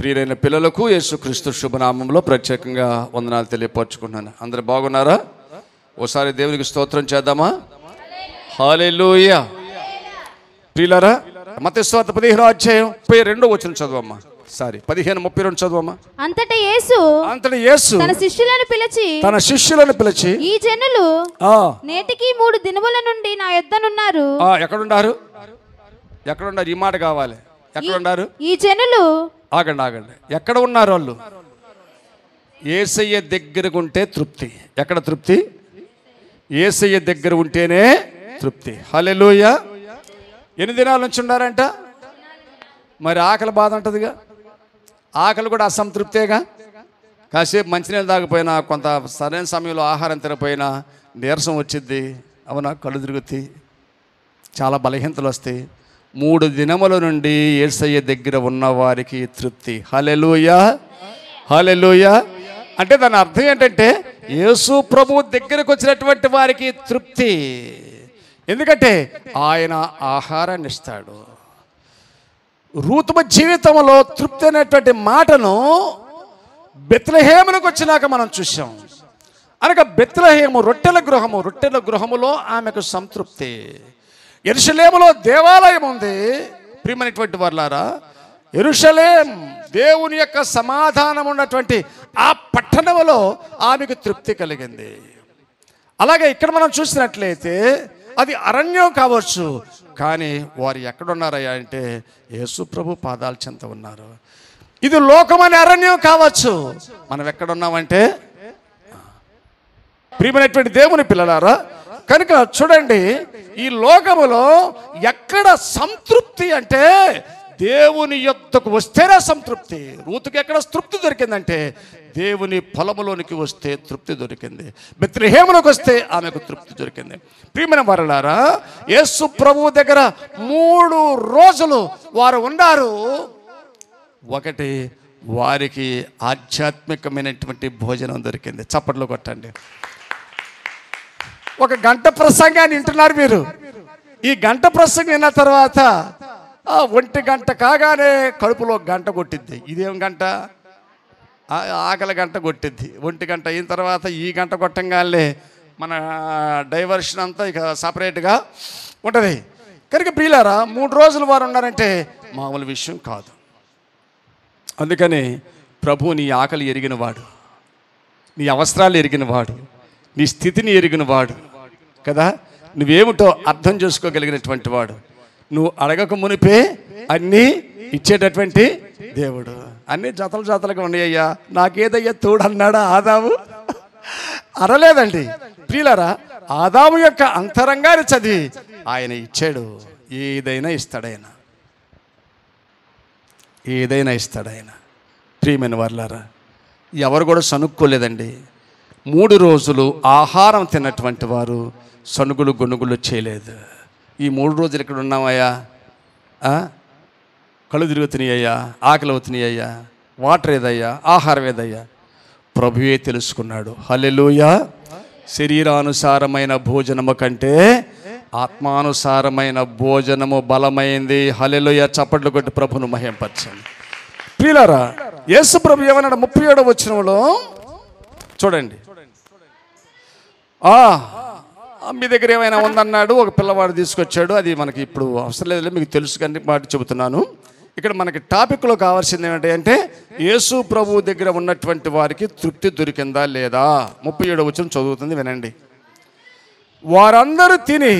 ప్రియరైన పిల్లలకు యేసుక్రీస్తు శుభనామంలో ప్రత్యేకంగా వందనాలు తెలియపరచుకుంటున్నాను. అందరూ బాగున్నారా? ఓసారి దేవునికి స్తోత్రం చేద్దామా? హల్లెలూయా. ప్రియులారా, మత్తయి సువార్త 15వ అధ్యాయం 32వ వచనం చదవమ్మా. 15:32 చదవమ్మా. అంతటా యేసు తన శిష్యులను పిలిచి ఈ జనులు నేటికి 3 దినముల నుండి నా యొద్దనున్నారు. ఎక్కడున్నారు? ఈ మాట కావాలి. ఎక్కడున్నారు ఈ జనులు? ఆగండి. ఎక్కడ ఉన్నారు వాళ్ళు? యేసయ్య దగ్గరకు ఉంటే తృప్తి. ఎక్కడ తృప్తి? యేసయ్య దగ్గర ఉంటేనే తృప్తి. హల్లెలూయా. ఎన్ని దినాల నుంచి ఉన్నారంట? మరి ఆకలి బాధ ఉంటుందిగా. ఆకలి కూడా అసంతృప్తేగా. కాసేపు మంచినీళ్ళు తాగిపోయినా, కొంత సరైన సమయంలో ఆహారం తినపోయినా నీరసం వచ్చిద్ది. అవునా? కళ్ళు తిరుగుతాయి, చాలా బలహీనతలు వస్తాయి. 3 దినముల నుండి యేసయ్య దగ్గర ఉన్న వారికి తృప్తి. హల్లెలూయా, హల్లెలూయా. అంటే దాని అర్థం ఏంటంటే యేసు ప్రభు దగ్గరకు వచ్చినటువంటి వారికి తృప్తి. ఎందుకంటే ఆయన ఆహారాన్ని ఇస్తాడు. రూతు జీవితంలో తృప్తి అనేటువంటి మాటను బెత్లెహేమునకు వచ్చినాక మనం చూసాం. అనగా బెత్లెహేము రొట్టెల గృహములో ఆమెకు సంతృప్తి. యెరూషలేములో దేవాలయం ఉంది. ప్రియమైనటువంటి వారులారా, యెరూషలేం దేవుని యొక్క సమాధానం ఉన్నటువంటి ఆ పట్టణంలో ఆమెకు తృప్తి కలిగింది. అలాగే ఇక్కడ మనం చూసినట్లయితే అది అరణ్యం కావచ్చు, కానీ వారు ఎక్కడున్నారయ్యా అంటే యేసు ప్రభు పాదాల చెంత ఉన్నారు. ఇది లోకమనే అరణ్యం కావచ్చు, మనం ఎక్కడున్నామంటే ప్రియమైనటువంటి దేవుని పిల్లలారా, కనుక చూడండి, ఈ లోకములో ఎక్కడ సంతృప్తి అంటే దేవుని యొద్దకు వస్తేనే సంతృప్తి. రూతుకి ఎక్కడ తృప్తి దొరికిందంటే దేవుని పొలములోనికి వస్తే తృప్తి దొరికింది. బెత్లెహేమునకు వస్తే ఆమెకు తృప్తి దొరికింది. ప్రియమైన వారలారా, యేసు ప్రభువు దగ్గర 3 రోజులు వారు ఉన్నారు. ఒకటి, వారికి ఆధ్యాత్మికమైనటువంటి భోజనం దొరికింది. చప్పట్లు కొట్టండి. 1 గంట ప్రసంగాన్ని వింటున్నారు మీరు. ఈ గంట ప్రసంగం విన్న తర్వాత 1 గంట కాగానే కడుపులో గంట కొట్టిద్ది. ఇదేం గంట? ఆకలి గంట కొట్టిద్ది. 1 గంట అయిన తర్వాత ఈ గంట కొట్టంగానే మన డైవర్షన్ అంతా ఇక సపరేట్గా ఉంటుంది. కనుక ప్రియులారా, 3 రోజులు వారు ఉన్నారంటే మామూలు విషయం కాదు. అందుకని ప్రభు నీ ఆకలి ఎరిగినవాడు, నీ అవసరాలు ఎరిగినవాడు, నీ స్థితిని ఎరిగినవాడు కదా. నువ్వేమిటో అర్థం చేసుకోగలిగినటువంటి వాడు. నువ్వు అడగక మునిపే అన్నీ ఇచ్చేటటువంటి దేవుడు. అన్నీ జతలుగా ఉన్నాయ్యా, నాకేదయ్యా తోడు అన్నాడా ఆదాము? అనలేదండి. ప్రియులారా, ఆదాము యొక్క అంతరంగాన్ని చదివి ఆయన ఇచ్చాడు. ఏదైనా ఇస్తాడాయన. ప్రియమైన వారులారా, ఎవరు కూడా సనుక్కోలేదండి. 3 రోజులు ఆహారం తిన్నటువంటి వారు సనుగులు గొనుగులు చేయలేదు. ఈ 3 రోజులు ఇక్కడ ఉన్నామయ్యా, కళ్ళు తిరుగుతున్నాయ్యా, ఆకలి అవుతున్నాయ్యా, వాటర్ ఏదయ్యా, ఆహారం ఏదయ్యా? ప్రభువే తెలుసుకున్నాడు. హల్లెలూయా. శరీరానుసారమైన భోజనము కంటే ఆత్మానుసారమైన భోజనము బలమైంది. హల్లెలూయా. చప్పట్లు కొట్టి ప్రభును మహింపరచండి. ప్రియులారా, యేసు ప్రభు ఏమన్నాడు? 37వ వచనంలో చూడండి. మీ దగ్గర ఏమైనా ఉందన్నాడు. ఒక పిల్లవాడు తీసుకొచ్చాడు. అది మనకి ఇప్పుడు అవసరం లేదు, మీకు తెలుసు కానీ మాట చెబుతున్నాను. ఇక్కడ మనకి టాపిక్లో కావాల్సింది ఏమిటంటే యేసు ప్రభు దగ్గర ఉన్నటువంటి వారికి తృప్తి దొరికిందా లేదా. 37వ వచనం చదువుతుంది, వినండి. వారందరూ తిని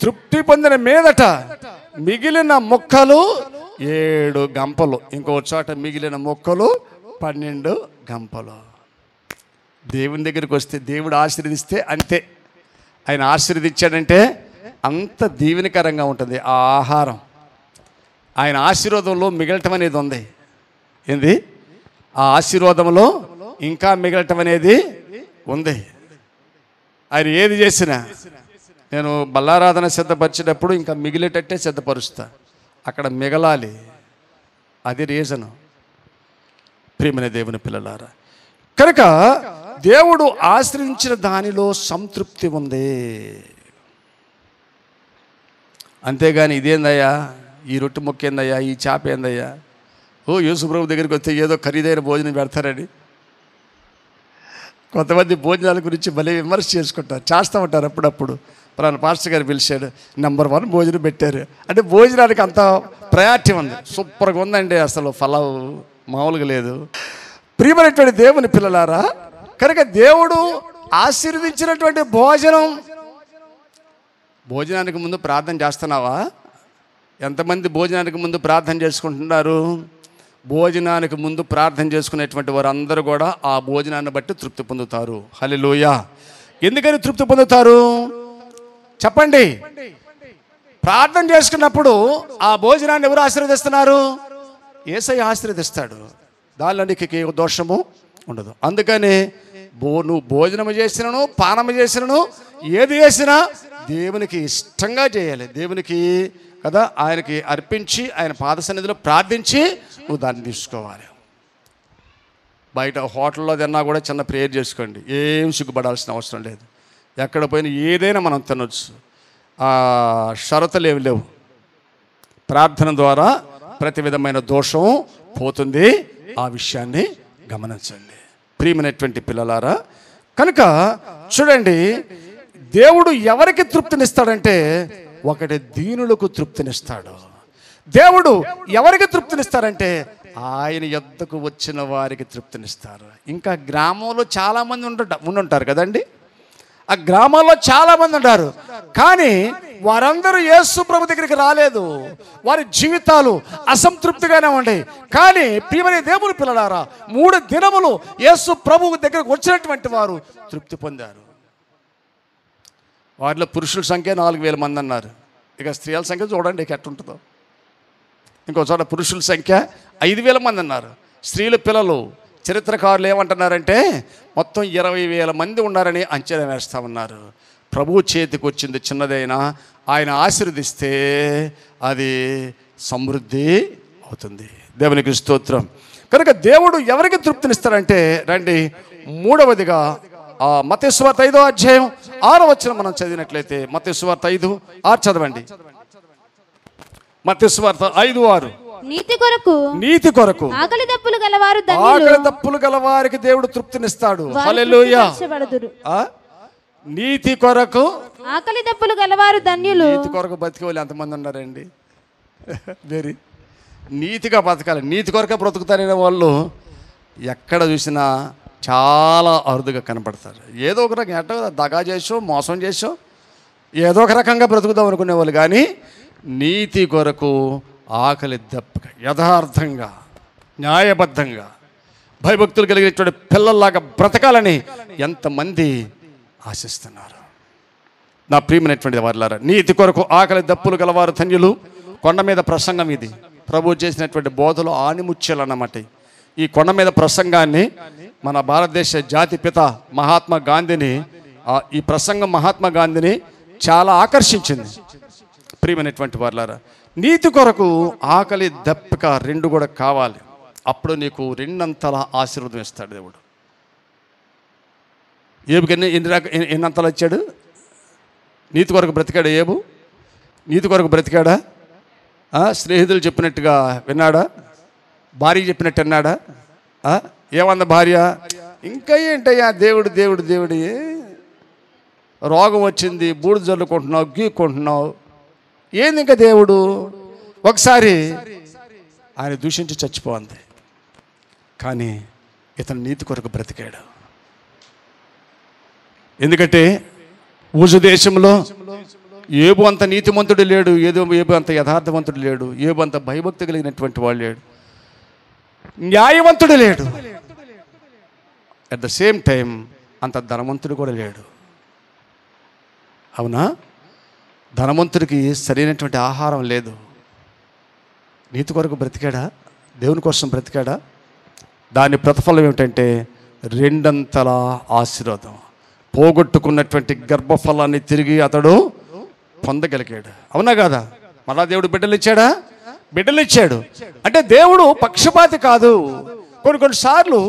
తృప్తి పొందిన మీదట మిగిలిన ముక్కలు 7 గంపలు, ఇంకో చోట మిగిలిన ముక్కలు 12 గంపలు. దేవుని దగ్గరికి వస్తే, దేవుడు ఆశీర్వదిస్తే అంతే. ఆయన ఆశీర్వదించాడంటే అంత దీవెనకరంగా ఉంటుంది ఆ ఆహారం. ఆయన ఆశీర్వాదంలో మిగలటం అనేది ఉంది. ఏంది? ఆ ఆశీర్వాదంలో ఇంకా మిగలటం అనేది ఉంది. ఆయన ఏది చేసినా, నేను బల్లారాధన సిద్ధపరిచేటప్పుడు ఇంకా మిగిలేటట్టే సిద్ధపరుస్తా. అక్కడ మిగలాలి, అది రీజను. ప్రియమైన దేవుని పిల్లలారా, కనుక దేవుడు ఆశ్రయించిన దానిలో సంతృప్తి ఉంది. అంతేగాని ఇదేందయ్యా, ఈ రొట్టె ముక్క ఏందయ్యా, ఈ చేప ఏందయ్యా, యేసుప్రభు దగ్గరికి వస్తే ఏదో ఖరీదైన భోజనం పెడతారని కొంతమంది భోజనాల గురించి భలే విమర్శ చేసుకుంటారు, చేస్తూ ఉంటారు. అప్పుడప్పుడు పలానా పాస్టర్ గారు పిలిచాడు, నెంబర్ 1 భోజనం పెట్టారు అంటే భోజనానికి అంత ప్రయారిటీ ఉంది. సూపర్గా ఉందండి, అసలు ఫలావ్ మామూలుగా లేదు. ప్రియమైనటువంటి దేవుని పిల్లలారా, కనుక దేవుడు ఆశీర్వదించినటువంటి భోజనానికి ముందు ప్రార్థన చేస్తున్నావా? ఎంతమంది భోజనానికి ముందు ప్రార్థన చేసుకుంటున్నారు? భోజనానికి ముందు ప్రార్థన చేసుకునేటువంటి వారందరూ కూడా ఆ భోజనాన్ని బట్టి తృప్తి పొందుతారు. హల్లెలూయా. ఎందుకని తృప్తి పొందుతారు చెప్పండి? ప్రార్థన చేసుకున్నప్పుడు ఆ భోజనాన్ని ఎవరు ఆశీర్వదిస్తున్నారు? యేసయ్య ఆశీర్వదిస్తాడు. దానిలో నీకు ఏ దోషము ఉండదు. అందుకని నువ్వు భోజనము చేసినను పానము చేసినను ఏది చేసినా దేవునికి ఇష్టంగా చేయాలి. దేవునికి కదా ఆయనకి అర్పించి ఆయన పాద సన్నిధిలో ప్రార్థించి నువ్వు దాన్ని తీసుకోవాలి. బయట హోటల్లో తిన్నా కూడా చిన్న ప్రేయర్ చేసుకోండి, ఏం సిగ్గుపడాల్సిన అవసరం లేదు. ఎక్కడ పోయినా ఏదైనా మనం తినొచ్చు, షరతులు ఏమి లేవు. ప్రార్థన ద్వారా ప్రతి విధమైన దోషం పోతుంది. ఆ విషయాన్ని గమనించండి ప్రియమైనటువంటి పిల్లలారా. కనుక చూడండి, దేవుడు ఎవరికి తృప్తినిస్తాడంటే ఒకటి దీనులకు తృప్తినిస్తాడు. దేవుడు ఎవరికి తృప్తినిస్తారంటే ఆయన యొద్దకు వచ్చిన వారికి తృప్తినిస్తారు. ఇంకా గ్రామంలో చాలామంది ఉండుంటారు కదండి, ఆ గ్రామాల్లో చాలామంది ఉంటారు, కానీ వారందరూ యేసు ప్రభు దగ్గరికి రాలేదు. వారి జీవితాలు అసంతృప్తిగానే ఉన్నాయి. కానీ ప్రియమైన దేవుని పిల్లలారా, 3 దినములు యేసు ప్రభు దగ్గరకు వచ్చినటువంటి వారు తృప్తి పొందారు. వారిలో పురుషుల సంఖ్య 4,000 మంది అన్నారు. ఇక స్త్రీల సంఖ్య చూడండి ఎట్టుంటుందో. ఇంకో చోట పురుషుల సంఖ్య 5,000 మంది అన్నారు. స్త్రీల పిల్లలు చరిత్రకారులు ఏమంటున్నారంటే మొత్తం 20,000 మంది ఉన్నారని అంచనా వేస్తూ ఉన్నారు. ప్రభు చేతికి వచ్చింది చిన్నదైనా ఆయన ఆశీర్వదిస్తే అది సమృద్ధి అవుతుంది. దేవునికి స్తోత్రం. కనుక దేవుడు ఎవరికి తృప్తినిస్తాడంటే రండి, మూడవదిగా మత్తయి సువార్త 5వ అధ్యాయం 6వ వచనం మనం చదివినట్లయితే, మత్తయి సువార్త 5:6 చదవండి. మత్తయి సువార్త 5:6. నీతి కొరకు ఆకలి దప్పులు గలవారికి దేవుడు తృప్తినిస్తాడు. హల్లెలూయా. నీతి కొరకు ఆకలి దప్పులు గలవారు ధన్యులు. నీతి కొరకు బతికే వాళ్ళు ఎంతమంది ఉన్నారండి? వెరీ నీతిగా బతకాలి, నీతి కొరకే బ్రతుకుతారనే వాళ్ళు ఎక్కడ చూసినా చాలా అరుదుగా కనపడతారు. ఏదో ఒక రకంగా ఎట్టో దగా చేసో మోసం చేసో ఏదో ఒక రకంగా బ్రతుకుదాం అనుకునేవాళ్ళు, కానీ నీతి కొరకు ఆకలి దప్పక యథార్థంగా న్యాయబద్ధంగా భయభక్తులు కలిగినటువంటి పిల్లల్లాగా బ్రతకాలని ఎంతమంది ఆశిస్తున్నారు. నా ప్రియమైనటువంటి వారులారా, నీతి కొరకు ఆకలి దప్పులు గలవారు ధన్యులు. కొండ మీద ప్రసంగం ఇది. ప్రభు చేసినటువంటి బోధలు ఆణిముత్యాలు అన్నమాట. ఈ కొండ మీద ప్రసంగాన్ని మన భారతదేశ జాతి పిత మహాత్మా గాంధీని, ఈ ప్రసంగం మహాత్మా గాంధీని చాలా ఆకర్షించింది. ప్రియమైనటువంటి వారులారా, నీతి కొరకు ఆకలి దప్పిక 2 కూడా కావాలి. అప్పుడు నీకు 2 అంతల ఆశీర్వాదం ఇస్తాడు దేవుడు. ఏబుకి ఎన్ని అంతలు ఇచ్చాడు? నీతి కొరకు బ్రతికాడు ఏబు? నీతి కొరకు బ్రతికాడా? స్నేహితులు చెప్పినట్టుగా విన్నాడా? భార్య చెప్పినట్టు అన్నాడా? ఏమన్నా భార్య, ఇంకా ఏంటయ్యా దేవుడు దేవుడు దేవుడు, రోగం వచ్చింది, బూడిద జల్లుకుంటున్నావు, గీక్కుంటున్నావు, ఏంది ఇంకా దేవుడు? ఒకసారి ఆయన దూషించి చచ్చిపోయింది, కానీ ఇతను నీతి కొరకు బ్రతికాడు. ఎందుకంటే ఊజు దేశంలో ఏబు అంత నీతిమంతుడు లేడు, ఏబు అంత యథార్థవంతుడు లేడు, ఏబు అంత భయభక్తి కలిగినటువంటి వాడు లేడు, న్యాయవంతుడు లేడు. అట్ ద సేమ్ టైం అంత ధనవంతుడు కూడా లేడు. అవునా? ధనవంతుడికి సరైనటువంటి ఆహారం లేదు. నీతి కొరకు బ్రతికాడా? దేవుని కోసం బ్రతికాడా? దాని ప్రతిఫలం ఏమిటంటే 2 అంతల ఆశీర్వాదం. పోగొట్టుకున్నటువంటి గర్భఫలాన్ని తిరిగి అతడు పొందగలిగాడు. అవునా కాదా? మళ్ళా దేవుడు బిడ్డలు ఇచ్చాడా? బిడ్డలు ఇచ్చాడు. అంటే దేవుడు పక్షపాతి కాదు. కొన్నిసార్లు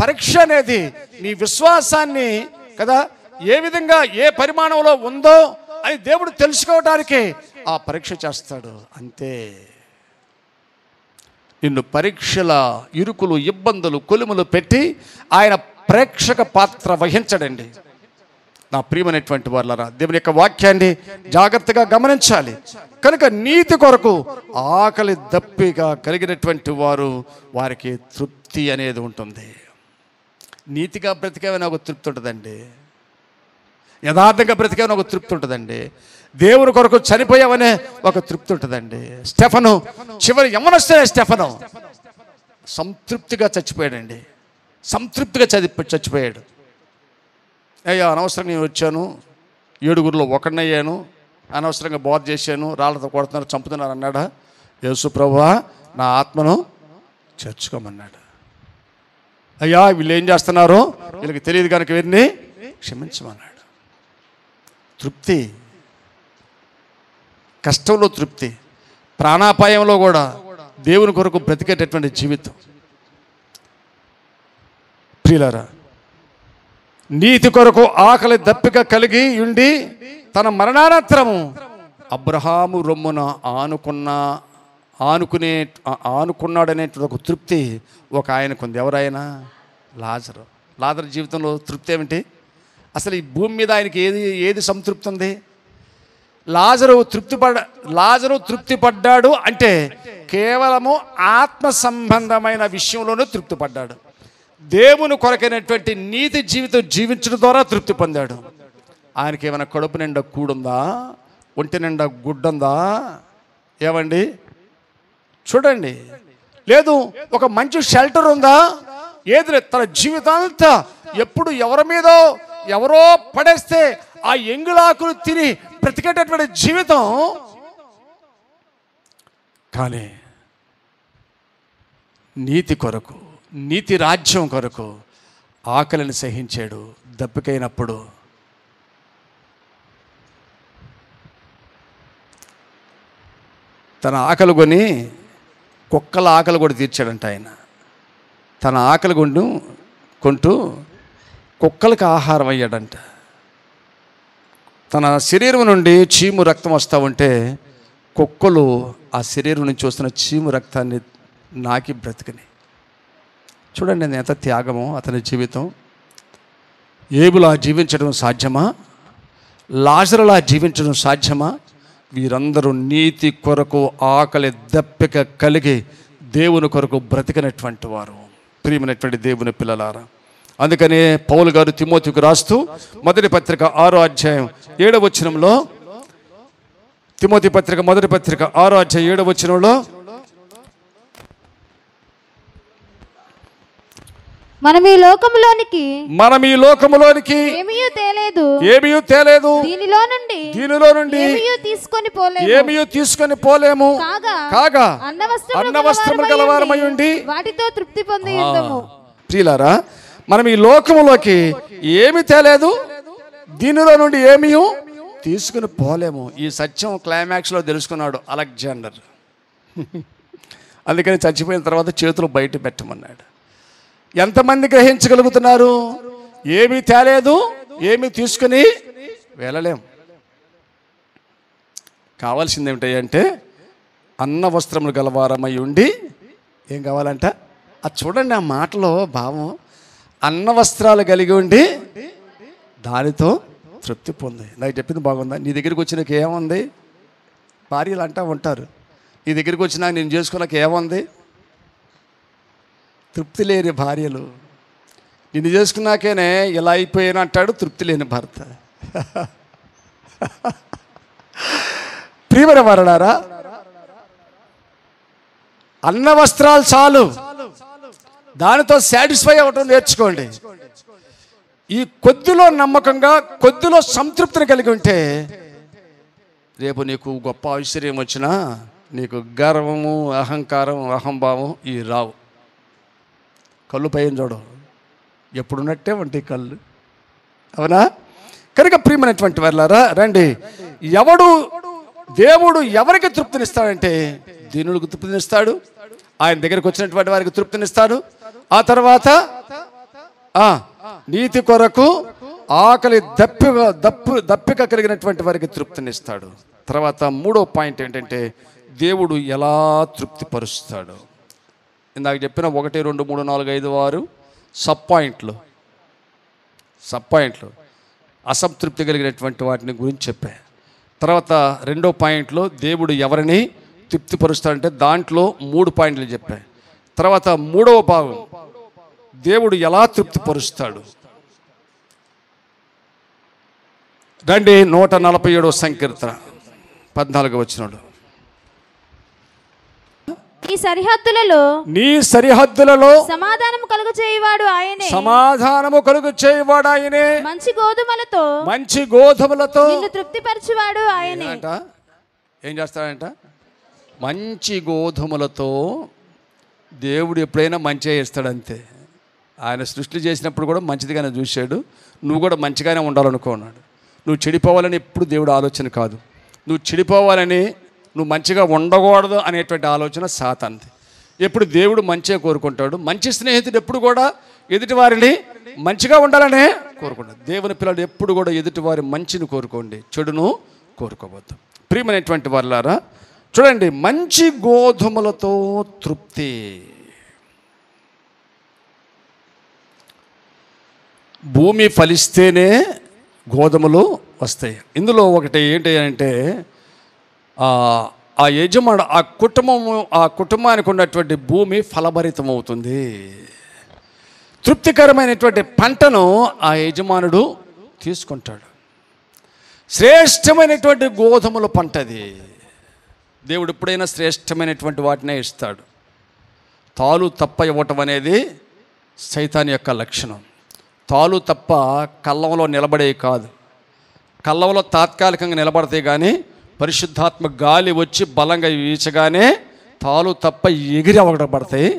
పరీక్ష అనేది నీ విశ్వాసాన్ని కదా ఏ విధంగా ఏ పరిమాణంలో ఉందో అని దేవుడు తెలుసుకోవడానికి ఆ పరీక్ష చేస్తాడు. అంతే. నిన్ను పరీక్షల, ఇరుకులు, ఇబ్బందులు, కొలుములు పెట్టి ఆయన ప్రేక్షక పాత్ర వహించడండి. నా ప్రియమైనటువంటి వాళ్ళరా, దేవుని యొక్క వాక్యాన్ని జాగ్రత్తగా గమనించాలి. కనుక నీతి కొరకు ఆకలి దప్పిక కలిగినటువంటి వారికి తృప్తి అనేది ఉంటుంది. నీతిగా బ్రతికేమైనా ఒక తృప్తి ఉంటుందండి. యథార్థంగా బ్రతికేమైనా ఒక తృప్తి ఉంటుందండి. దేవుని కొరకు చనిపోయావనే ఒక తృప్తి ఉంటుందండి. స్టెఫను చివరి యవ్వనస్తుడే స్టెఫను సంతృప్తిగా చచ్చిపోయాడండి. సంతృప్తిగా చచ్చిపోయాడు. అయ్యా, అనవసరంగా నేను వచ్చాను, 7గురిలో ఒకడినయ్యాను, అనవసరంగా బోధ చేశాను, రాళ్ళతో కొడుతున్నారు, చంపుతున్నారు అన్నాడా? యేసు ప్రభువా, నా ఆత్మను చేర్చుకోమన్నాడు. అయ్యా, వీళ్ళు ఏం చేస్తున్నారో వీళ్ళకి తెలియదు కనుక వీరిని క్షమించమన్నాడు. తృప్తి, కష్టంలో తృప్తి, ప్రాణాపాయంలో కూడా దేవుని కొరకు బ్రతికేటటువంటి జీవితం. ప్రియులారా, నీతి కొరకు ఆకలి దప్పిక కలిగి ఉండి తన మరణానంతరము అబ్రహాము రొమ్మున ఆనుకున్నాడనేటువంటి ఒక తృప్తి ఒక ఆయనకుంది. ఎవరైనా లాజరు జీవితంలో తృప్తి ఏమిటి? అసలు ఈ భూమి మీద ఆయనకి ఏది సంతృప్తి ఉంది? లాజరు తృప్తి పడ్డాడు అంటే కేవలము ఆత్మ సంబంధమైన విషయంలోనూ తృప్తి పడ్డాడు. దేవుని కొరకైనటువంటి నీతి జీవితం జీవించడం ద్వారా తృప్తి పొందాడు. ఆయనకి ఏమైనా కడుపు నిండా కూడుందా? ఒంటి నిండా గుడ్డుందా? ఏమండి చూడండి, లేదు. ఒక మంచి షెల్టర్ ఉందా? ఏది లేదు. తన జీవితాంతా ఎప్పుడు ఎవరి మీదో ఎవరో పడేస్తే ఆ ఎంగులాకులు తిని బ్రతికేటటువంటి జీవితం. కానీ నీతి కొరకు, నీతి రాజ్యం కొరకు ఆకలిని సహించాడు. దప్పికైనప్పుడు తన ఆకలి కొని కుక్కల ఆకలి కూడా తీర్చాడంట ఆయన. తన ఆకలి కొంటూ కుక్కలకు ఆహారం అయ్యాడంట. తన శరీరం నుండి చీము రక్తం వస్తూ ఉంటే కుక్కలు ఆ శరీరం నుంచి వస్తున్న చీము రక్తాన్ని నాకి బ్రతికినాయి. చూడండి ఎంత త్యాగమో అతని జీవితం. ఏబులా జీవించడం సాధ్యమా? లాజరులా జీవించడం సాధ్యమా? వీరందరూ నీతి కొరకు ఆకలి దప్పిక కలిగి దేవుని కొరకు బ్రతికినటువంటి వారు. ప్రియమైనటువంటి దేవుని పిల్లలారా, అందుకనే పౌలు గారు తిమోతికి రాస్తూ మొదటి పత్రిక 6వ అధ్యాయం 7వ వచనంలో, తిమోతి పత్రిక మొదటి పత్రిక 6వ అధ్యాయం 7వ వచనంలో, మనం ఈ లోకములోనికి ఏమీయూ తేలేదు, దీనిలో నుండి ఏమీయూ తీసుకొని పోలేము, కాగా అన్నవస్త్రములు గలవారమై ఉండి వాటితో తృప్తి పొందుము. ప్రియులారా, మనం ఈ లోకములోకి ఏమి తేలేదు, దీనిలో నుండి ఏమీ తీసుకుని పోలేము. ఈ సత్యం క్లైమాక్స్లో తెలుసుకున్నాడు అలెగ్జాండర్. అందుకని చచ్చిపోయిన తర్వాత చేతులు బయట పెట్టమన్నాడు. ఎంతమంది గ్రహించగలుగుతున్నారు? ఏమీ తేలేదు, ఏమీ తీసుకుని వెళ్ళలేం. కావాల్సింది ఏమిటంటే అన్న వస్త్రములు గలవారమై ఉండి ఏం కావాలంట? అది చూడండి, ఆ మాటలో భావం. అన్న వస్త్రాలు కలిగి ఉండి దానితో తృప్తి పొంది. నాకు చెప్పింది బాగుందా? నీ దగ్గరికి వచ్చినాక ఏముంది? భార్యలు అంటూ ఉంటారు, నీ దగ్గరికి వచ్చినాక నేను చేసుకున్నాక ఏముంది? తృప్తి లేని భార్యలు. నిన్ను చేసుకున్నాకేనే ఇలా అయిపోయాను అంటాడు తృప్తి లేని భర్త. ప్రియమైన వారలారా, అన్న వస్త్రాలు చాలు, దానితో సాటిస్ఫై అవ్వటం నేర్చుకోండి. ఈ కొద్దిలో నమ్మకంగా, కొద్దిలో సంతృప్తిని కలిగి ఉంటే రేపు నీకు గొప్ప ఐశ్వర్యం వచ్చినా నీకు గర్వము, అహంకారం, అహంభావం ఈ రావు. కళ్ళు పైన చూడు, ఎప్పుడున్నట్టే ఉంటాయి కళ్ళు, అవునా? కనుక ప్రియమైనటువంటి వాళ్ళారా, రండి. దేవుడు ఎవరికి తృప్తినిస్తాడంటే దీనులకు తృప్తినిస్తాడు. ఆయన దగ్గరికి వచ్చినటువంటి వారికి తృప్తినిస్తాడు. ఆ తర్వాత నీతి కొరకు ఆకలి దప్పిక కలిగినటువంటి వారికి తృప్తినిస్తాడు. తర్వాత 3వ పాయింట్ ఏంటంటే దేవుడు ఎలా తృప్తిపరుస్తాడు. ఇందాక చెప్పిన 1, 2, 3, 4, 5, 6 సబ్ పాయింట్లు అసంతృప్తి కలిగినటువంటి వాటిని గురించి చెప్పా. తర్వాత 2వ పాయింట్లో దేవుడు ఎవరిని తృప్తిపరుస్తాడంటే దాంట్లో 3 పాయింట్లు చెప్పా. తర్వాత 3వ భాగం దేవుడు ఎలా తృప్తిపరుస్తాడు. రండి 147వ సంకీర్తన 14వ వచనం. నీ సరిహద్దులలో సమాధానము కలుగు చేయవాడు ఆయనే. మంచి గోధుమలతో నిన్ను తృప్తిపరచువాడు ఆయనే. ఏం చేస్తాడంట? మంచి గోధుమలతో దేవుడు ఎప్పుడైనా మంచిగా చేస్తాడంతే. ఆయన సృష్టి చేసినప్పుడు కూడా మంచిదిగానే చూశాడు. నువ్వు కూడా మంచిగానే ఉండాలనుకున్నాడు. నువ్వు చెడిపోవాలని ఎప్పుడు దేవుడు ఆలోచన కాదు. నువ్వు చెడిపోవాలని, నువ్వు మంచిగా ఉండకూడదు అనేటువంటి ఆలోచన సాతానుది. ఎప్పుడు దేవుడు మంచిగా కోరుకుంటాడు. మంచి స్నేహితుడు ఎప్పుడు కూడా ఎదుటివారిని మంచిగా ఉండాలనే కోరుకుంటాడు. దేవుని పిల్లలు ఎప్పుడు కూడా ఎదుటివారి మంచిని కోరుకోండి, చెడును కోరుకోవద్దు. ప్రియమైనటువంటి వారులారా, చూడండి, మంచి గోధుమలతో తృప్తి. భూమి ఫలిస్తేనే గోధుమలు వస్తాయి. ఇందులో ఒకటి ఏంటి అంటే ఆ యజమానుడు, ఆ కుటుంబానికి ఉన్నటువంటి భూమి ఫలభరితమవుతుంది. తృప్తికరమైనటువంటి పంటను ఆ యజమానుడు తీసుకుంటాడు. శ్రేష్టమైనటువంటి గోధుమల పంటది. దేవుడు ఎప్పుడైనా శ్రేష్టమైనటువంటి వాటినే ఇస్తాడు. తాలు తప్ప ఇవ్వటం అనేది సైతాన్ యొక్క లక్షణం. తాలు తప్ప కళ్ళంలో నిలబడే కాదు. కళ్ళంలో తాత్కాలికంగా నిలబడతాయి, కానీ పరిశుద్ధాత్మ గాలి వచ్చి బలంగా వీచగానే తాలు తప్ప ఎగిరి అవగడబడతాయి.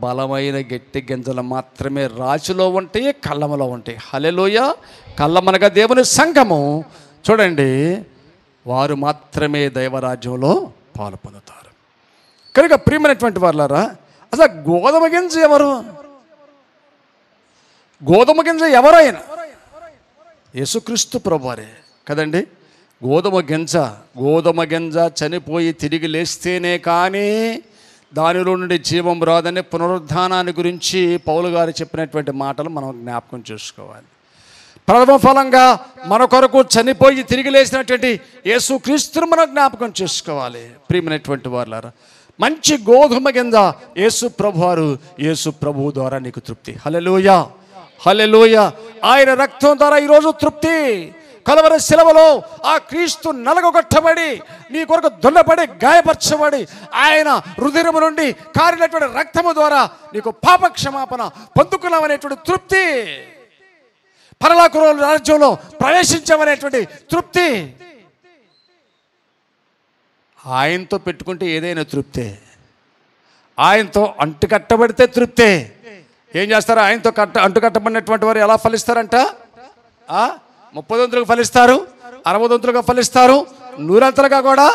బలమైన గట్టి గింజలు మాత్రమే రాశిలో ఉంటాయి, కళ్ళములో ఉంటాయి. హల్లెలూయా. కళ్ళమనగా దేవుని సంఘము. చూడండి, వారు మాత్రమే దైవరాజ్యంలో పాలు పొందుతారు. కనుక ప్రియమైనటువంటి వారులారా, అసలు గోధుమ గింజ ఎవరు? గోధుమ గింజ ఎవరైనా యేసుక్రీస్తు ప్రభువారే కదండి. గోధుమ గింజ చనిపోయి తిరిగి లేస్తేనే కానీ దానిలో నుండి జీవం రాదని పునరుద్ధానాన్ని గురించి పౌలు గారు చెప్పినటువంటి మాటలు మనం జ్ఞాపకం చేసుకోవాలి. ప్రథమ ఫలంగా మన కొరకు చనిపోయి తిరిగి లేచినటువంటి యేసుక్రీస్తును మనం జ్ఞాపకం చేసుకోవాలి. ప్రియమైనటువంటి వారులారా, మంచి గోధుమ గింజ యేసు ప్రభువారు. యేసు ప్రభువు ద్వారా నీకు తృప్తి. హల్లెలూయా, హల్లెలూయా. ఆయన రక్తం ద్వారా ఈరోజు తృప్తి. కలవరి శిలువలో ఆ క్రీస్తు నలగొట్టబడి, నీ కొరకు దున్నపడి, గాయపరచబడి, ఆయన హృదయము నుండి కారినటువంటి రక్తము ద్వారా నీకు పాప క్షమాపణ పొందుకున్నామనేటువంటి తృప్తి, పరలోక రాజ్యంలో ప్రవేశించామనేటువంటి తృప్తి. ఆయనతో పెట్టుకుంటే ఏదైనా తృప్తే. ఆయనతో అంటుకట్టబడితే తృప్తే. ఏం చేస్తారు? ఆయనతో అంటుకట్టబడినటువంటి వారు ఎలా ఫలిస్తారంట? 30 వంతులుగా ఫలిస్తారు, 60 వంతులుగా ఫలిస్తారు, 100 అంతలుగా కూడా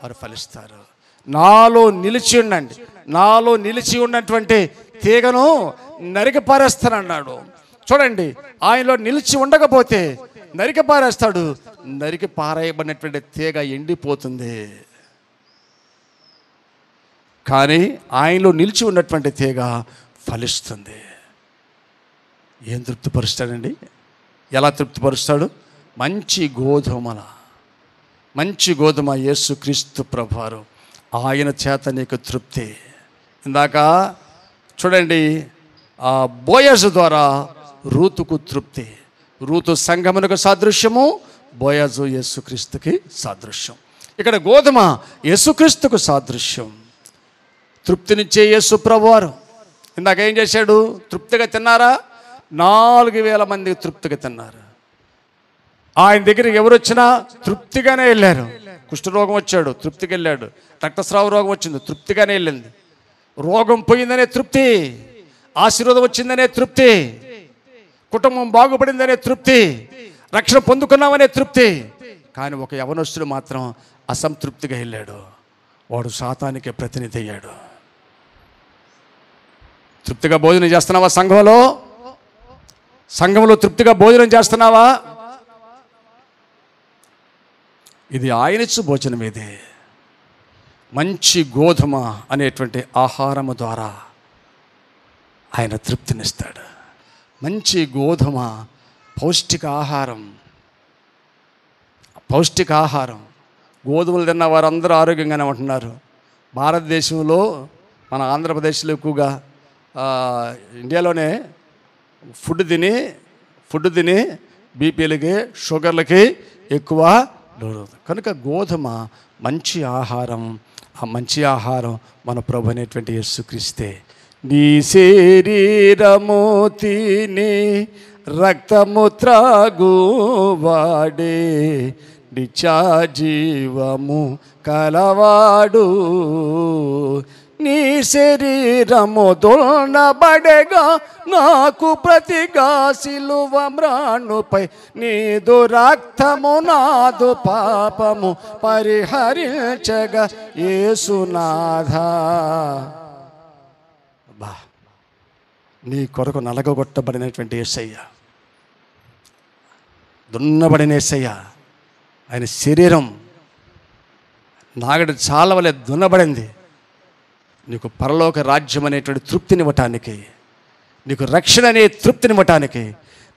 వారు ఫలిస్తారు. నాలో నిలిచి ఉండండి. నాలో నిలిచి ఉన్నటువంటి తీగను నరికి పారేస్తానన్నాడు. చూడండి, ఆయనలో నిలిచి ఉండకపోతే నరికి పారేస్తాడు. నరికి పారేయబడినటువంటి తీగ ఎండిపోతుంది. కానీ ఆయనలో నిలిచి ఉన్నటువంటి తీగ ఫలిస్తుంది. ఏం తృప్తిపరుస్తాడండి? ఎలా తృప్తిపరుస్తాడు? మంచి గోధుమ యేసుక్రీస్తు ప్రభువారు. ఆయన చేత నీకు తృప్తి. ఇందాక చూడండి, ఆ బోయజు ద్వారా రూతుకు తృప్తి. రూతు సంఘమునకు సాదృశ్యము, బోయజు యేసుక్రీస్తుకి సాదృశ్యం. ఇక్కడ గోధుమ యేసుక్రీస్తుకు సాదృశ్యం. తృప్తినిచ్చే యేసు ప్రభువారు. ఇందాక ఏం చేశాడు? తృప్తిగా తిన్నారా? 4000 మంది తృప్తిగా తిన్నారు. ఆయన దగ్గరికి ఎవరు వచ్చినా తృప్తిగానే వెళ్ళారు. కుష్ఠరోగం వచ్చాడు, తృప్తిగా వెళ్ళాడు. రక్తస్రావ రోగం వచ్చింది, తృప్తిగానే వెళ్ళింది. రోగం పోయిందనే తృప్తి, ఆశీర్వాదం వచ్చిందనే తృప్తి, కుటుంబం బాగుపడిందనే తృప్తి, రక్షణ పొందుకున్నామనే తృప్తి. కానీ ఒక యవనస్తుడు మాత్రం అసంతృప్తిగా వెళ్ళాడు. వాడు సాతానికి ప్రతినిధి అయ్యాడు. తృప్తిగా భోజనం చేస్తున్నావా? సంఘంలో తృప్తిగా భోజనం చేస్తున్నావా? ఇది ఆయనిచ్చు భోజనం. ఇది మంచి గోధుమ అనేటువంటి ఆహారము ద్వారా ఆయన తృప్తినిస్తాడు. మంచి గోధుమ పౌష్టికాహారం. గోధుమలు తిన్న వారందరూ ఆరోగ్యంగానే ఉంటున్నారు. భారతదేశంలో మన ఆంధ్రప్రదేశ్లో ఎక్కువగా ఇండియాలోనే ఫుడ్ తిని బీపీలకి షుగర్లకి ఎక్కువ కనుక గోధుమ మంచి ఆహారం. ఆ మంచి ఆహారం మన ప్రభు అనేటువంటి యేసుక్రీస్తే. నీ శరీరము తిని రక్తము త్రాగువాడే నిత్యజీవము కలవాడు. నీ శరీరము దొల్నబడగా నాకు ప్రతిగా సిలువ మ్రాణుపై నీదు రక్తము నాదు పాపము పరిహరించగా యేసునాథా. బా, నీ కొరకు నలగొట్టబడినటువంటి యేసయ్య, దున్నబడిన యేసయ్య, ఆయన శరీరం నాగడి చాలా వలె దున్నబడింది. నీకు పరలోక రాజ్యం అనేటువంటి తృప్తినివ్వటానికి, నీకు రక్షణ అనే తృప్తినివ్వటానికి,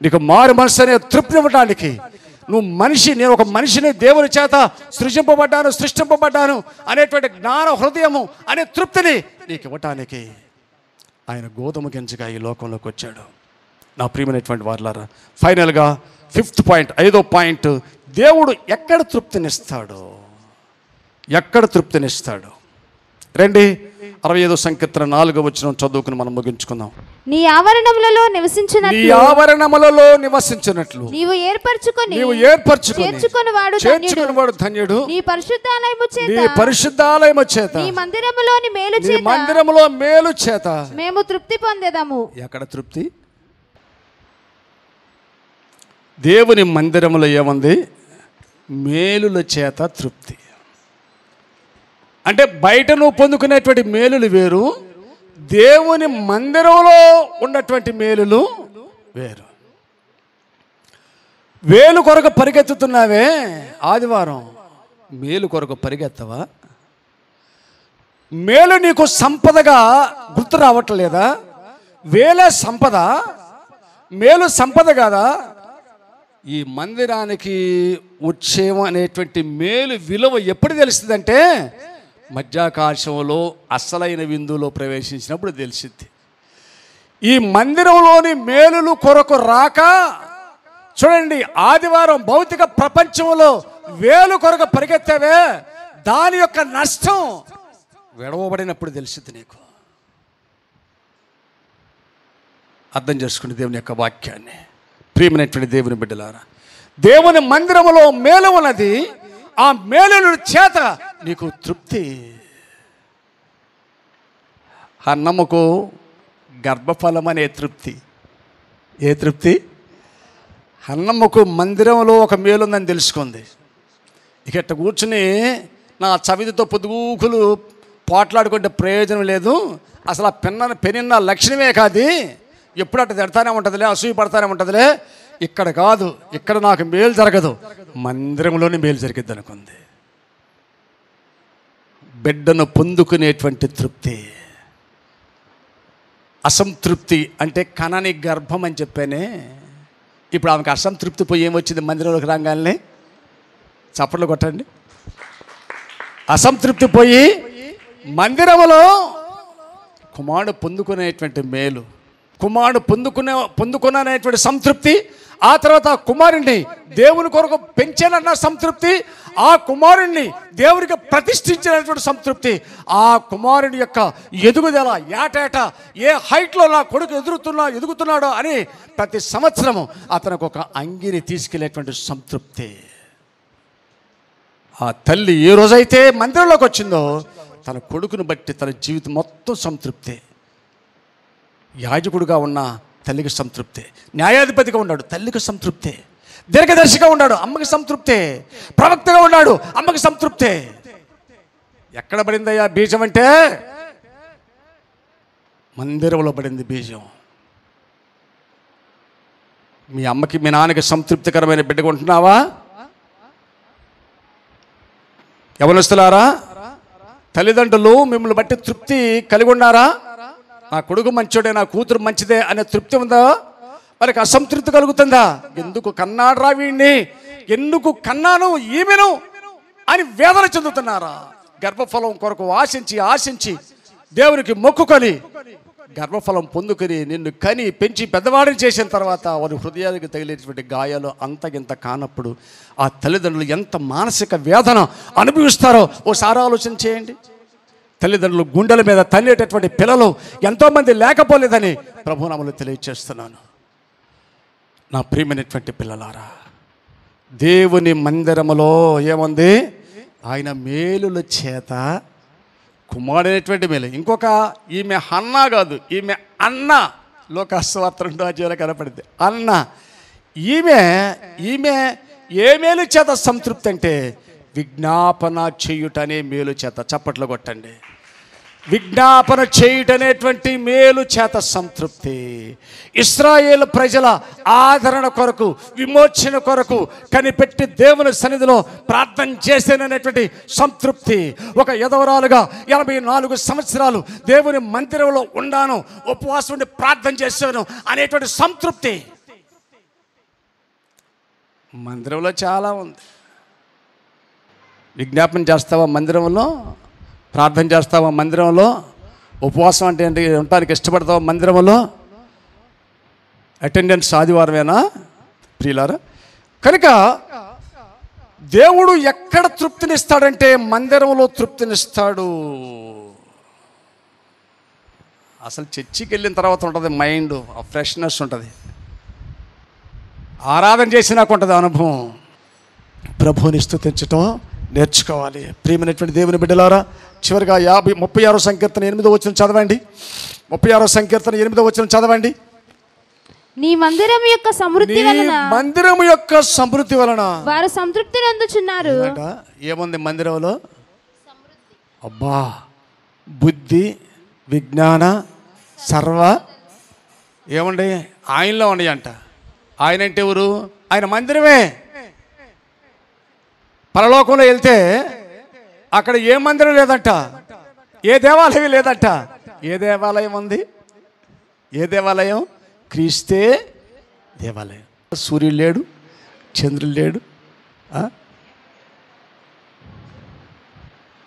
నీకు మారు మనసు అనే తృప్తినివ్వటానికి, నువ్వు నేను ఒక మనిషిని దేవుని చేత సృష్టింపబడ్డాను అనేటువంటి జ్ఞాన హృదయము అనే తృప్తిని నీకు ఇవ్వటానికి ఆయన గోధుమ గింజగా ఈ లోకంలోకి వచ్చాడు. నా ప్రియమైనటువంటి వారులారా, ఫైనల్గా 5th పాయింట్, 5వ పాయింట్, దేవుడు ఎక్కడ తృప్తినిస్తాడు? రండి 65వ సంకీర్తన 4వ వచనం చదువుకుని మనం ముగించుకుందాం. నీ ఆవరణములలో నివసించినట్లు నీవు ఏర్పరచుకొనివాడు ధన్యుడు. నీ పరిశుద్ధాలయము చేత నీ మందిరములోని మేలు చేత మేము తృప్తి పొందెదము. ఎక్కడ తృప్తి? దేవుని మందిరములో ఏముంది? మేలుల చేత తృప్తి. అంటే బయట నువ్వు పొందుకునేటువంటి మేలులు వేరు, దేవుని మందిరంలో ఉన్నటువంటి మేలులు వేరు. వేలు కొరకు పరిగెత్తుతున్నావే, ఆదివారం మేలు కొరకు పరిగెత్తవా? మేలు నీకు సంపదగా గుర్తు రావట్లేదా? వేలే సంపద, మేలు సంపద కాదా? ఈ మందిరానికి వచ్చేమో అనేటువంటి మేలు విలువ ఎప్పుడు తెలుస్తుందంటే మధ్యాకాశంలో అసలైన విందులో ప్రవేశించినప్పుడు తెలిసింది. ఈ మందిరంలోని మేలులు కొరకు రాక, చూడండి, ఆదివారం భౌతిక ప్రపంచంలో వేలు కొరకు పరిగెత్తావే, దాని యొక్క నష్టం విడవబడినప్పుడు తెలిసింది నీకు. అర్థం చేసుకుని దేవుని యొక్క వాక్యాన్ని. ప్రియమైనటువంటి దేవుని బిడ్డలారా, దేవుని మందిరములో మేలు ఉన్నది, ఆ మేలుల చేత నీకు తృప్తి. అన్నముకు గర్భఫలం అనే తృప్తి. ఏ తృప్తి? అన్నముకు మందిరంలో ఒక మేలు ఉందని తెలుసుకుంది. ఇక ఇట్ట కూర్చుని నా చవితితో పొద్దుగూకులు పోట్లాడుకుంటే ప్రయోజనం లేదు. అసలు ఆ పెనిన్న లక్షణమే కాదు, ఎప్పుడు అట్ట తిడతానే ఉంటుందిలే, అసూయ పడతానే ఉంటుందిలే. ఇక్కడ కాదు, ఇక్కడ నాకు మేలు జరగదు, మందిరంలోనే మేలు జరిగిద్ది అనుకుంది. బిడ్డను పొందుకునేటువంటి తృప్తి. అసంతృప్తి అంటే కనని గర్భం అని చెప్పానే. ఇప్పుడు ఆమెకు అసంతృప్తి పోయి ఏమొచ్చింది? మందిరంలోకి రాగానే చప్పట్లు కొట్టండి. అసంతృప్తి పోయి మందిరంలో కుమారుడు పొందుకునేటువంటి మేలు, కుమారుడు పొందుకునేటువంటి సంతృప్తి, ఆ తర్వాత ఆ కుమారుణ్ణి దేవుని కొరకు పెంచానన్న సంతృప్తి, ఆ కుమారుణ్ణి దేవునికి ప్రతిష్ఠించినటువంటి సంతృప్తి, ఆ కుమారుని యొక్క ఎదుగుదల ఏటేటా ఏ హైట్లో నా కొడుకు ఎదుగుతున్నాడో అని ప్రతి సంవత్సరము అతనికి ఒక అంగిని తీసుకెళ్లేటువంటి సంతృప్తి. ఆ తల్లి ఏ రోజైతే మందిరంలోకి వచ్చిందో తన కొడుకును బట్టి తన జీవితం మొత్తం సంతృప్తి. యాజకుడుగా ఉన్న తల్లికి సంతృప్తి, న్యాయాధిపతిగా ఉన్నాడు తల్లికి సంతృప్తి, దీర్ఘదర్శిగా ఉన్నాడు అమ్మకి సంతృప్తి, ప్రవక్తగా ఉన్నాడు అమ్మకి సంతృప్తి. ఎక్కడ పడిందయ్యా బీజం అంటే? మందిరంలో పడింది బీజం. మీ అమ్మకి మీ నాన్నకి సంతృప్తికరమైన బిడ్డగా ఉంటున్నావా? యవనస్తులారా, తల్లిదండ్రులు మిమ్మల్ని బట్టి తృప్తి కలిగి ఉన్నారా? నా కొడుకు మంచోడే, నా కూతురు మంచిదే అనే తృప్తి ఉందా? వారికి అసంతృప్తి కలుగుతుందా? ఎందుకు కన్నాడు రా వీడిని, ఎందుకు కన్నాను ఈమెను అని వేదన చెందుతున్నారా? గర్భఫలం కొరకు ఆశించి దేవునికి మొక్కుకొని గర్భఫలం పొందుకొని నిన్ను కని పెంచి పెద్దవాడిని చేసిన తర్వాత వారి హృదయానికి తగిలేటువంటి గాయాలు అంతగింత కానప్పుడు ఆ తల్లిదండ్రులు ఎంత మానసిక వేదన అనుభవిస్తారో ఓసారి ఆలోచన చేయండి. తల్లిదండ్రులు గుండెల మీద తల్లేటటువంటి పిల్లలు ఎంతోమంది లేకపోలేదని ప్రభునామములో తెలియజేస్తున్నాను. నా ప్రియమైనటువంటి పిల్లలారా, దేవుని మందిరములో ఏముంది? ఆయన మేలుల చేత కుమారుడైనటువంటి మేలు. ఇంకొక ఈమె హన్నా కాదు, ఈమె అన్న. లోకాసువార్త 2వ అధ్యాయంలో కనపడింది అన్న. ఈమె ఏ మేలు చేత సంతృప్తి అంటే విజ్ఞాపన చేయుట అనే మేలు చేత. చప్పట్లు కొట్టండి. విజ్ఞాపన చేయుటనేటువంటి మేలు చేత సంతృప్తి. ఇశ్రాయేలు ప్రజల ఆదరణ కొరకు, విమోచన కొరకు కనిపెట్టి దేవుని సన్నిధిలో ప్రార్థన చేసేననేటువంటి సంతృప్తి. ఒక యదవరాలుగా 84 సంవత్సరాలు దేవుని మందిరంలో ఉన్నాను, ఉపవాసం ఉండి ప్రార్థన చేశాను అనేటువంటి సంతృప్తి మందిరంలో చాలా ఉంది. విజ్ఞాపన చేస్తావా మందిరంలో? ప్రార్థన చేస్తావా మందిరంలో? ఉపవాసం అంటే ఏంటి ఉండటానికి ఇష్టపడతావా మందిరంలో? అటెండెన్స్ ఆదివారమేనా ప్రియులారా? కనుక దేవుడు ఎక్కడ తృప్తినిస్తాడంటే మందిరంలో తృప్తినిస్తాడు. అసలు చర్చికి వెళ్ళిన తర్వాత ఉంటుంది మైండ్ ఫ్రెష్నెస్ ఉంటుంది, ఆరాధన చేసినాక ఉంటుంది అనుభవం. ప్రభువుని స్తుతించటం నేర్చుకోవాలి. ప్రియమైనటువంటి దేవుని బిడ్డలారా, చివరిగా 36వ సంకీర్తన 8వ వచనం చదవండి. 36వ సంకీర్తన 8వ వచనం చదవండి. నీ మందిరం యొక్క సమృద్ధి వలన, మందిరం యొక్క సమృద్ధి వలన వారు సంతృప్తి నందుచున్నారు. ఏముంది మందిరంలో? అబ్బా, బుద్ధి, విజ్ఞాన, సర్వ ఏమండి ఆయనలో ఉన్నాయంట. ఆయన అంటే ఎవరు? ఆయన మందిరమే. పరలోకంలో వెళ్తే అక్కడ ఏ మందిరం లేదంట, ఏ దేవాలయం లేదంట. ఏ దేవాలయం ఉంది? ఏ దేవాలయం? క్రీస్తే దేవాలయం. సూర్యుడు లేడు, చంద్రుడు లేడు,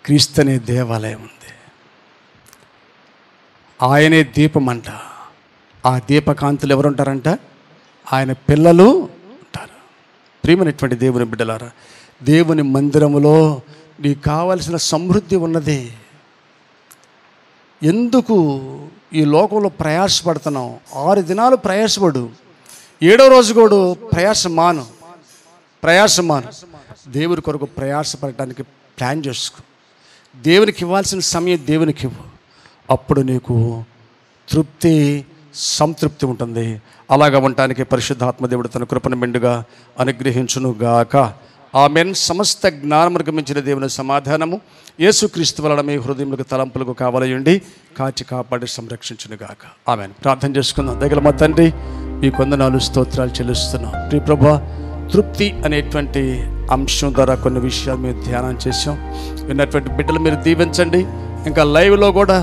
క్రీస్తు అనే దేవాలయం ఉంది. ఆయనే దీపం అంట. ఆ దీపకాంతులు ఎవరు ఉంటారంట? ఆయన పిల్లలు ఉంటారు. ప్రియమైనటువంటి దేవుని బిడ్డలారా, దేవుని మందిరములో నీకు కావలసిన సమృద్ధి ఉన్నది. ఎందుకు ఈ లోకంలో ప్రయాసపడుతున్నావు? 6 దినాలు ప్రయాసపడు, 7వ రోజు కూడా ప్రయాస మాను. దేవుని కొరకు ప్రయాసపడటానికి ప్లాన్ చేసుకో. దేవునికి ఇవ్వాల్సిన సమయం దేవునికి ఇవ్వు. అప్పుడు నీకు తృప్తి, సంతృప్తి ఉంటుంది. అలాగా ఉండటానికి పరిశుద్ధాత్మ దేవుడు తన కృపను మెండుగా అనుగ్రహించునుగాక. ఆమెన్. సమస్త జ్ఞానమునకు మించిన దేవుని సమాధానము యేసుక్రీస్తు వలన మీ హృదయములకు తలంపులకు కావలయుండి కాచి కాపాడి సంరక్షించునుగాక. ఆమెన్. ప్రార్థన చేసుకుందాం. దగ్గర మా తండ్రి, మీ వందనాలు, స్తోత్రాలు చెల్లిస్తున్నాం. ప్రియ ప్రభువా, తృప్తి అనేటువంటి అంశం ద్వారా కొన్ని విషయాలు మీరు ధ్యానం చేసాం. విన్నటువంటి బిడ్డలు మీరు దీవించండి. ఇంకా లైవ్లో కూడా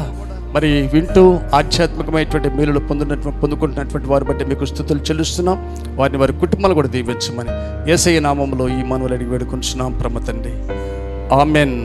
మరి వింటూ ఆధ్యాత్మికమైనటువంటి మేలులు పొందుకుంటున్నటువంటి వారి బట్టి మీకు స్తుతులు చెల్లిస్తున్నాం. వారిని వారి కుటుంబాలు కూడా దీవించమని యేసయ్య నామములో ఈ మనవులు అడిగి వేడుకుంటున్నాం పరమ తండ్రి. ఆమెన్.